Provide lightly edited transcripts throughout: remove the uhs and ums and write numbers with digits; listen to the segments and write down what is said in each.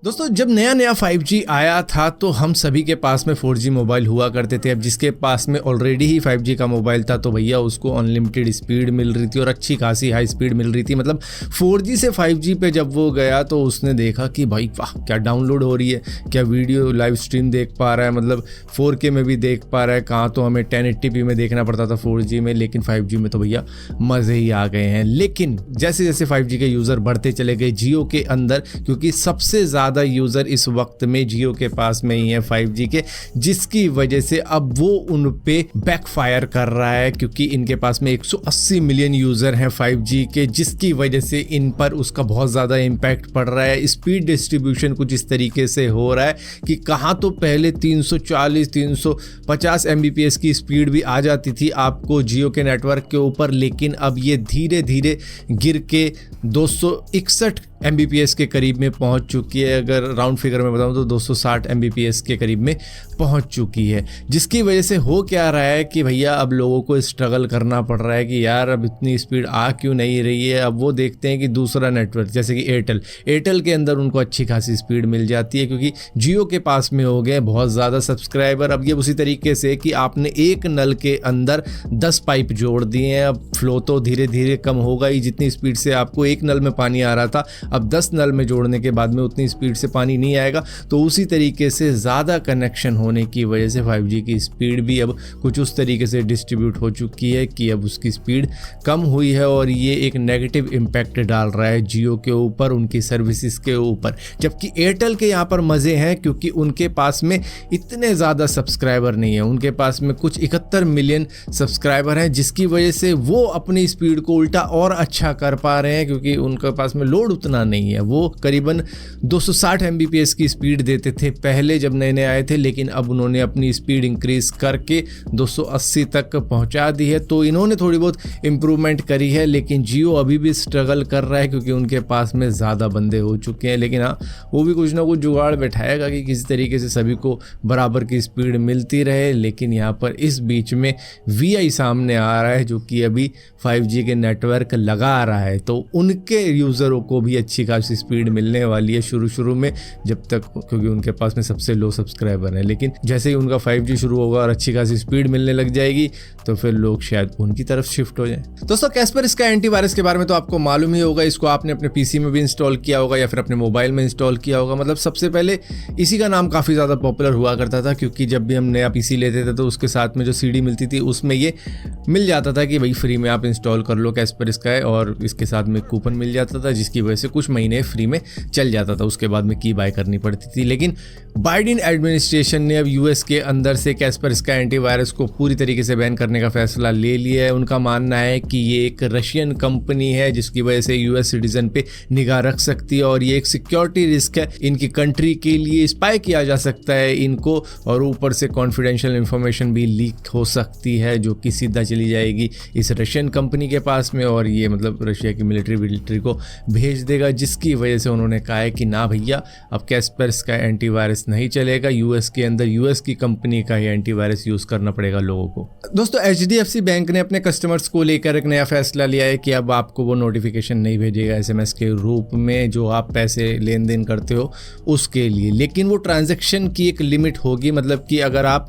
दोस्तों जब नया नया 5G आया था तो हम सभी के पास में 4G मोबाइल हुआ करते थे। अब जिसके पास में ऑलरेडी ही 5G का मोबाइल था तो भैया उसको अनलिमिटेड स्पीड मिल रही थी और अच्छी खासी हाई स्पीड मिल रही थी। मतलब 4G से 5G पे जब वो गया तो उसने देखा कि भाई वाह क्या डाउनलोड हो रही है, क्या वीडियो लाइव स्ट्रीम देख पा रहा है, मतलब 4K में भी देख पा रहा है। कहाँ तो हमें 1080p में देखना पड़ता था 4G में, लेकिन 5G में तो भैया मज़े ही आ गए हैं। लेकिन जैसे जैसे 5G के यूज़र बढ़ते चले गए जियो के अंदर, क्योंकि सबसे ज़्यादा यूज़र इस वक्त में जियो के पास में ही है 5G के, जिसकी वजह से अब वो उन पे बैकफायर कर रहा है, क्योंकि इनके पास में 180 मिलियन यूज़र हैं 5G के, जिसकी वजह से इन पर उसका बहुत ज़्यादा इम्पैक्ट पड़ रहा है। स्पीड डिस्ट्रीब्यूशन कुछ इस तरीके से हो रहा है कि कहाँ तो पहले 340-350 Mbps की स्पीड भी आ जाती थी आपको जियो के नेटवर्क के ऊपर, लेकिन अब ये धीरे धीरे गिर के 261 Mbps के करीब में पहुंच चुकी है। अगर राउंड फिगर में बताऊं तो 260 Mbps के करीब में पहुंच चुकी है, जिसकी वजह से हो क्या रहा है कि भैया अब लोगों को स्ट्रगल करना पड़ रहा है कि यार अब इतनी स्पीड आ क्यों नहीं रही है। अब वो देखते हैं कि दूसरा नेटवर्क जैसे कि एयरटेल के अंदर उनको अच्छी खासी स्पीड मिल जाती है, क्योंकि जियो के पास में हो गए बहुत ज़्यादा सब्सक्राइबर। अब ये उसी तरीके से कि आपने एक नल के अंदर 10 पाइप जोड़ दिए हैं, अब फ्लो तो धीरे धीरे कम होगा ही। जितनी स्पीड से आपको एक नल में पानी आ रहा था अब 10 नल में जोड़ने के बाद में उतनी स्पीड से पानी नहीं आएगा। तो उसी तरीके से ज़्यादा कनेक्शन होने की वजह से 5G की स्पीड भी अब कुछ उस तरीके से डिस्ट्रीब्यूट हो चुकी है कि अब उसकी स्पीड कम हुई है, और ये एक नेगेटिव इम्पैक्ट डाल रहा है जियो के ऊपर, उनकी सर्विसेज के ऊपर। जबकि एयरटेल के यहाँ पर मज़े हैं, क्योंकि उनके पास में इतने ज़्यादा सब्सक्राइबर नहीं है, उनके पास में कुछ 71 मिलियन सब्सक्राइबर हैं, जिसकी वजह से वो अपनी स्पीड को उल्टा और अच्छा कर पा रहे हैं, क्योंकि उनके पास में लोड उतना नहीं है। वो करीबन 260 Mbps की स्पीड देते थे पहले जब नए नए आए थे, लेकिन अब उन्होंने अपनी स्पीड इंक्रीज करके 280 तक पहुंचा दी है। तो इन्होंने थोड़ी बहुत इम्प्रूवमेंट करी है, लेकिन जियो अभी भी स्ट्रगल कर रहा है क्योंकि उनके पास में ज़्यादा बंदे हो चुके हैं। लेकिन हाँ, वो भी कुछ ना कुछ जुगाड़ बैठाएगा कि किसी तरीके से सभी को बराबर की स्पीड मिलती रहे। लेकिन यहाँ पर इस बीच में VI सामने आ रहा है, जो कि अभी 5G के नेटवर्क लगा रहा है, तो उनके यूज़रों को भी अच्छी खासी स्पीड मिलने वाली है शुरू में, जब तक, क्योंकि उनके पास में सबसे लो सब्सक्राइबर है। लेकिन जैसे ही उनका 5G शुरू होगा और अच्छी खासी स्पीड मिलने लग जाएगी तो फिर लोग शायद उनकी तरफ शिफ्ट हो जाएं। दोस्तों कैस्पर इसका एंटीवायरस के बारे में तो आपको मालूम ही होगा, इसको आपने अपने PC में भी इंस्टॉल किया होगा या फिर अपने मोबाइल में इंस्टॉल किया होगा। मतलब सबसे पहले इसी का नाम काफ़ी ज़्यादा पॉपुलर हुआ करता था, क्योंकि जब भी हम नया PC लेते थे तो उसके साथ में जो CD मिलती थी उसमें ये मिल जाता था कि भाई फ्री में आप इंस्टॉल कर लो कैस्पर इसका है, और इसके साथ में कूपन मिल जाता था, जिसकी वजह से कुछ महीने फ्री में चल जाता था। उसके बाद में की बाय करनी पड़ती थी। लेकिन बाइडेन एडमिनिस्ट्रेशन ने अब US के अंदर से कैस्पर इसका एंटीवायरस को पूरी तरीके से बैन करने का फैसला ले लिया है। उनका मानना है कि ये एक रशियन कंपनी है, जिसकी वजह से US सिटीजन पे निगाह रख सकती है, और ये एक सिक्योरिटी रिस्क है इनकी कंट्री के लिए। स्पाई किया जा सकता है इनको, और ऊपर से कॉन्फिडेंशियल इंफॉर्मेशन भी लीक हो सकती है, जो कि सीधा चली जाएगी इस रशियन कंपनी के पास में, और ये मतलब रशिया की मिलिट्री को भेज देगा। जिसकी वजह से उन्होंने कहा है कि ना भैया, अब कैस्पर इसका एंटीवायरस नहीं चलेगा US के अंदर, US की कंपनी का ही एंटीवायरस यूज़ करना पड़ेगा लोगों को। दोस्तों HDFC बैंक ने अपने कस्टमर्स को लेकर एक नया फैसला लिया है कि अब आपको वो नोटिफिकेशन नहीं भेजेगा SMS के रूप में जो आप पैसे लेन देन करते हो उसके लिए। लेकिन वो ट्रांजैक्शन की एक लिमिट होगी, मतलब कि अगर आप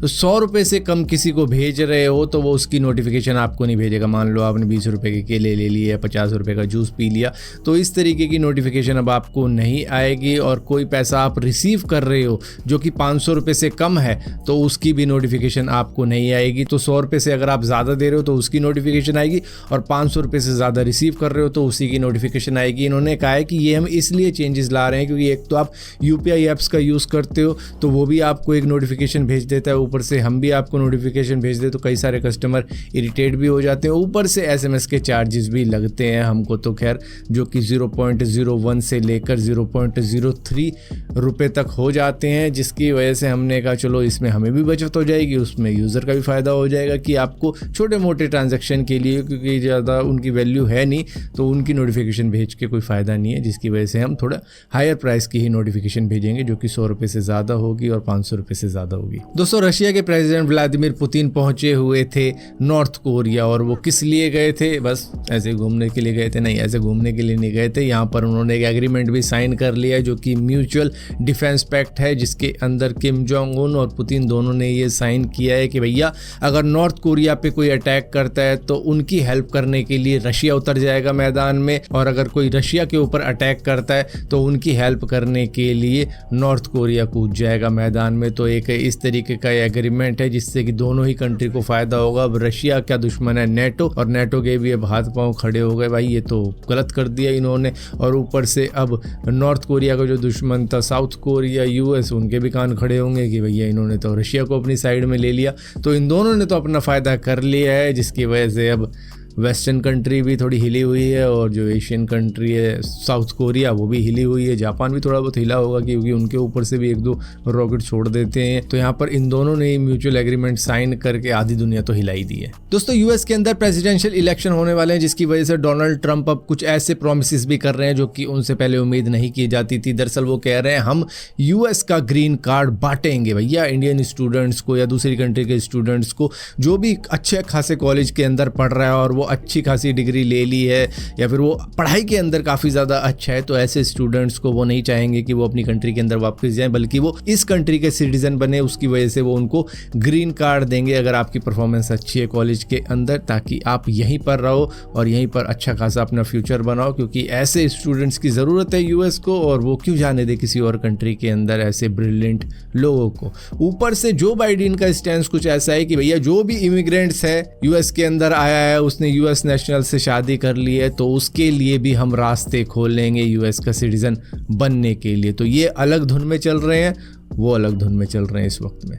100 रुपये से कम किसी को भेज रहे हो तो वो उसकी नोटिफिकेशन आपको नहीं भेजेगा। मान लो आपने 20 रुपये के केले ले लिए या 50 रुपये का जूस पी लिया, तो इस तरीके की नोटिफिकेशन अब आपको नहीं आएगी। और कोई पैसा आप रिसीव कर रहे हो जो कि 500 रुपये से कम है तो उसकी भी नोटिफिकेशन आपको नहीं आएगी। तो 100 रुपये से अगर आप ज़्यादा दे रहे हो तो उसकी नोटिफिकेशन आएगी, और 500 रुपये से ज़्यादा रिसीव कर रहे हो तो उसी की नोटिफिकेशन आएगी। इन्होंने कहा है कि ये हम इसलिए चेंजेस ला रहे हैं क्योंकि एक तो आप UPI ऐप्स का यूज़ करते हो तो वो भी आपको एक नोटिफिकेशन भेज देता है, ऊपर से हम भी आपको नोटिफिकेशन भेज दे तो कई सारे कस्टमर इरिटेट भी हो जाते हैं। ऊपर से SMS के चार्जेस भी लगते हैं हमको तो खैर, जो कि 0.01 से लेकर 0.03 रुपये तक हो जाते हैं, जिसकी वजह से हमने कहा चलो इसमें हमें भी बचत हो जाएगी, उसमें यूज़र का भी फ़ायदा हो जाएगा कि आपको छोटे मोटे ट्रांजैक्शन के लिए, क्योंकि ज़्यादा उनकी वैल्यू है नहीं तो उनकी नोटिफिकेशन भेज के कोई फ़ायदा नहीं है, जिसकी वजह से हम थोड़ा हायर प्राइस की ही नोटिफिकेशन भेजेंगे जो कि 100 रुपये से ज़्यादा होगी और 500 रुपये से ज़्यादा होगी। दोस्तों रशिया के प्रेसिडेंट व्लादिमीर पुतिन पहुँचे हुए थे नॉर्थ कोरिया, और वो किस लिए गए थे? बस ऐसे घूमने के लिए गए थे? नहीं, ऐसे घूमने के लिए नहीं गए थे। यहाँ पर उन्होंने एक एग्रीमेंट भी साइन कर लिया है जो कि म्यूचुअल डिफेंस पैक्ट है, जिसके अंदर किम जोंग उन और पुतिन दोनों ने ये साइन किया है कि भैया अगर नॉर्थ कोरिया पे कोई अटैक करता है तो उनकी हेल्प करने के लिए रशिया उतर जाएगा मैदान में, और अगर कोई रशिया के ऊपर अटैक करता है तो उनकी हेल्प करने के लिए नॉर्थ कोरिया कूद जाएगा मैदान में। तो एक इस तरीके का एग्रीमेंट है जिससे कि दोनों ही कंट्री को फायदा होगा। अब रशिया क्या दुश्मन है नेटो, और नेटो के भी अब हाथ पांव खड़े हो गए, भाई ये तो गलत कर दिया इन्होंने। और ऊपर से अब नॉर्थ कोरिया का जो दुश्मन था साउथ कोरिया यूएस, उनके भी कान खड़े होंगे कि भैया इन्होंने तो रशिया को अपनी साइड में ले लिया। तो इन दोनों ने तो अपना फ़ायदा कर लिया है, जिसकी वजह से अब वेस्टर्न कंट्री भी थोड़ी हिली हुई है, और जो एशियन कंट्री है साउथ कोरिया वो भी हिली हुई है। जापान भी थोड़ा बहुत हिला होगा क्योंकि उनके ऊपर से भी 1-2 रॉकेट छोड़ देते हैं। तो यहाँ पर इन दोनों ने म्यूचुअल एग्रीमेंट साइन करके आधी दुनिया तो हिलाई दी है। दोस्तों यूएस के अंदर प्रेसिडेंशियल इलेक्शन होने वाले हैं, जिसकी वजह से डोनाल्ड ट्रंप अब कुछ ऐसे प्रोमिस भी कर रहे हैं जो कि उनसे पहले उम्मीद नहीं की जाती थी। दरअसल वो कह रहे हैं हम यूएस का ग्रीन कार्ड बांटेंगे भैया इंडियन स्टूडेंट्स को या दूसरी कंट्री के स्टूडेंट्स को, जो भी अच्छे खासे कॉलेज के अंदर पढ़ रहा है और वो अच्छी खासी डिग्री ले ली है या फिर वो पढ़ाई के अंदर काफ़ी ज़्यादा अच्छा है, तो ऐसे स्टूडेंट्स को वो नहीं चाहेंगे कि वो अपनी कंट्री के अंदर वापस जाएं, बल्कि वो इस कंट्री के सिटीजन बने। उसकी वजह से वो उनको ग्रीन कार्ड देंगे अगर आपकी परफॉर्मेंस अच्छी है कॉलेज के अंदर, ताकि आप यहीं पर रहो और यहीं पर अच्छा खासा अपना फ्यूचर बनाओ, क्योंकि ऐसे स्टूडेंट्स की ज़रूरत है यूएस को, और वो क्यों जाने दे किसी और कंट्री के अंदर ऐसे ब्रिलियंट लोगों को। ऊपर से जो बाइडेन का स्टैंड कुछ ऐसा है कि भैया जो भी इमिग्रेंट्स है यूएस के अंदर आया है, उसने यूएस नेशनल से शादी कर ली है, तो उसके लिए भी हम रास्ते खोल लेंगे यूएस का सिटीजन बनने के लिए। तो ये अलग धुन में चल रहे हैं, वो अलग धुन में चल रहे हैं इस वक्त में।